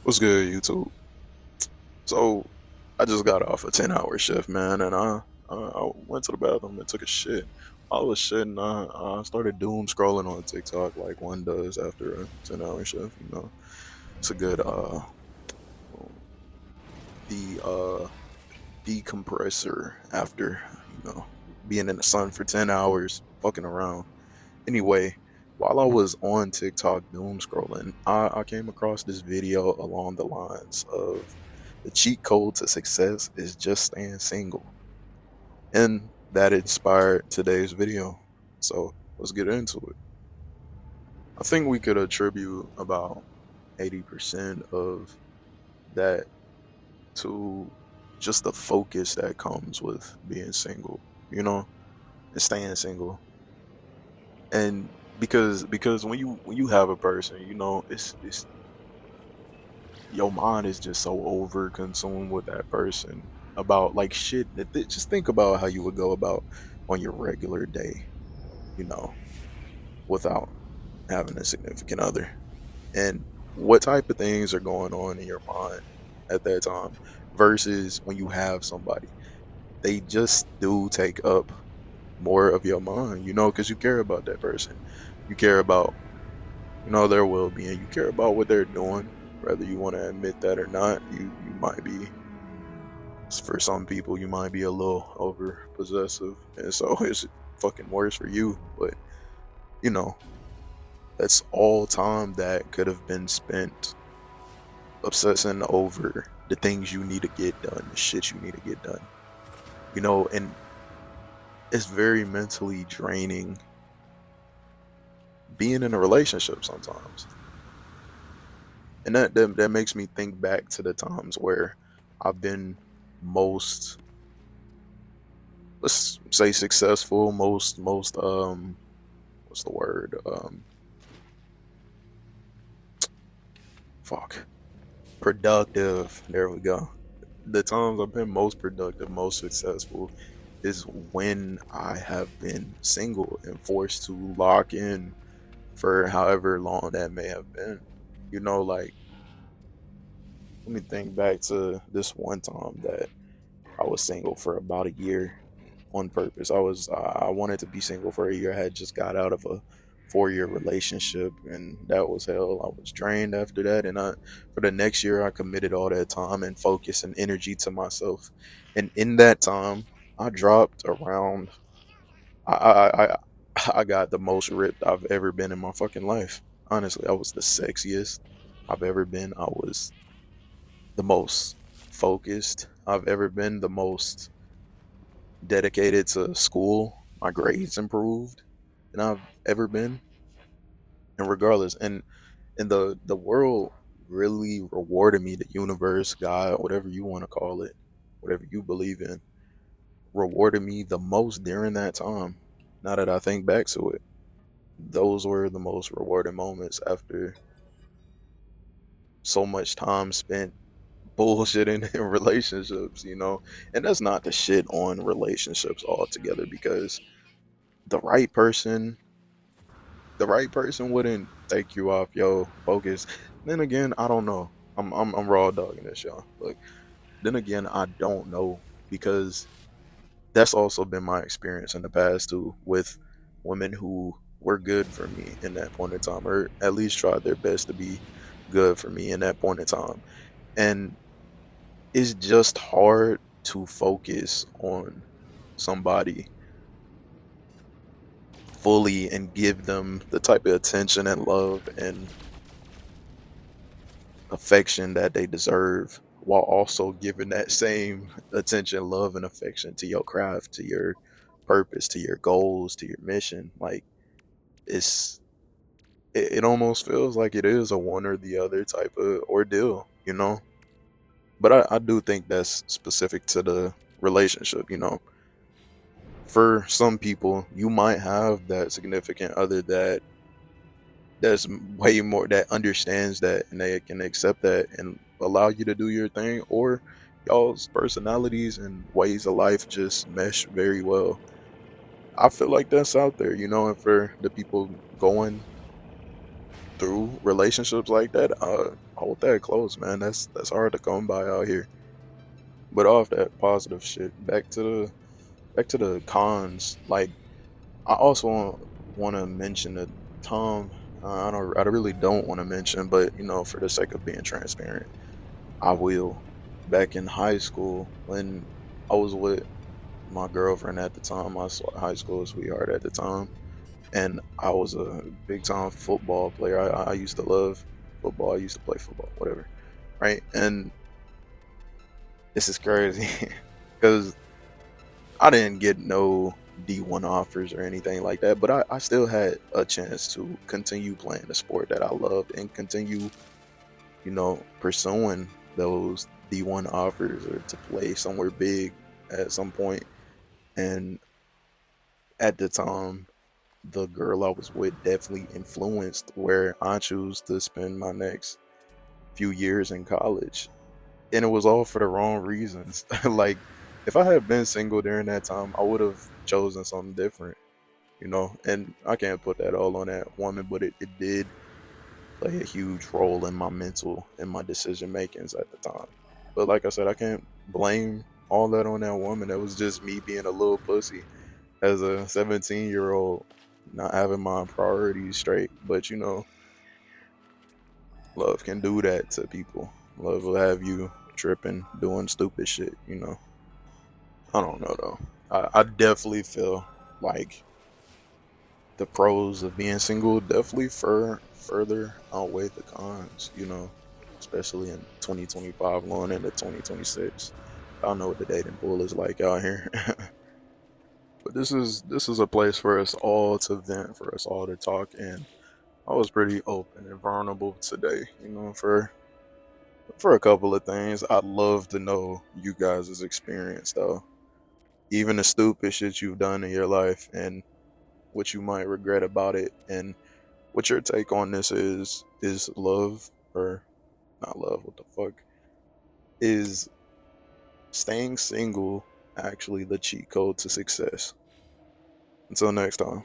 What's good, YouTube? So, I just got off a 10-hour shift, man, and I went to the bathroom and took a shit. I was shitting, I started doom scrolling on TikTok like one does after a 10-hour shift. It's a good, the, decompressor after, being in the sun for 10 hours, fucking around. Anyway, while I was on TikTok doom scrolling, I came across this video along the lines of the cheat code to success is just staying single. And that inspired today's video. So let's get into it. I think we could attribute about 80% of that to just the focus that comes with being single, and staying single. And because when you have a person, it's your mind is just so over consumed with that person about like shit just think about how you would go about on your regular day, you know, without having a significant other. And what type of things are going on in your mind at that time versus when you have somebody. They just do take up more of your mind, because you care about that person. You care about their well-being. You care about what they're doing, whether you want to admit that or not. You might be, for some people, you might be a little over possessive, and so it's fucking worse for you. But you know, that's all time that could have been spent obsessing over the things you need to get done, the shit you need to get done. And it's very mentally draining being in a relationship sometimes. And that makes me think back to the times where I've been most, let's say, successful, most what's the word, fuck, productive. There we go. The times I've been most productive, most successful is when I have been single and forced to lock in for however long that may have been. Like, let me think back to this one time that I was single for about a year on purpose. I wanted to be single for a year. I had just got out of a 4-year relationship, and that was hell. I was drained after that, and for the next year I committed all that time and focus and energy to myself. And in that time, I dropped around. I I I, I got the most ripped I've ever been in my fucking life. Honestly, I was the sexiest I've ever been. I was the most focused I've ever been, the most dedicated to school. My grades improved than I've ever been. And regardless, and the world really rewarded me, the universe, God, whatever you want to call it, whatever you believe in, rewarded me the most during that time. Now that I think back to it, those were the most rewarding moments after so much time spent bullshitting in relationships. And that's not the shit on relationships altogether, because the right person the right person wouldn't take you off your focus. Then again, I don't know. I'm raw dogging this, y'all. But then again, I don't know, because that's also been my experience in the past too, with women who were good for me in that point in time, or at least tried their best to be good for me in that point in time. And it's just hard to focus on somebody fully and give them the type of attention and love and affection that they deserve, while also giving that same attention, love, and affection to your craft, to your purpose, to your goals, to your mission. Like, it's it almost feels like it is a one or the other type of ordeal. But I do think that's specific to the relationship. For some people, you might have that significant other that's way more, that understands that, and they can accept that and allow you to do your thing, or y'all's personalities and ways of life just mesh very well. I feel like that's out there, and for the people going through relationships like that, hold that close, man. That's hard to come by out here. But off that positive shit, back to the cons. Like, I also want to mention a Tom. I really don't want to mention, but for the sake of being transparent, I will. Back in high school, when I was with my girlfriend at the time, my high school sweetheart at the time, and I was a big time football player. I used to love football. I used to play football, whatever, right? And this is crazy because I didn't get no D1 offers or anything like that, but I still had a chance to continue playing the sport that I loved and continue, pursuing those D1 offers or to play somewhere big at some point. And at the time, the girl I was with definitely influenced where I choose to spend my next few years in college. And it was all for the wrong reasons. Like, if I had been single during that time, I would have chosen something different. And I can't put that all on that woman, but it did play a huge role in my mental and my decision makings at the time. But like I said, I can't blame all that on that woman. That was just me being a little pussy as a 17-year-old, not having my priorities straight. But love can do that to people. Love will have you tripping, doing stupid shit. I don't know though. I definitely feel like the pros of being single definitely further outweigh the cons, especially in 2025 going into 2026. I know what the dating pool is like out here. But this is a place for us all to vent, for us all to talk, and I was pretty open and vulnerable today, for a couple of things. I'd love to know you guys' experience though. Even the stupid shit you've done in your life and what you might regret about it, and what your take on this is love or not love, what the fuck? Is staying single actually the cheat code to success? Until next time.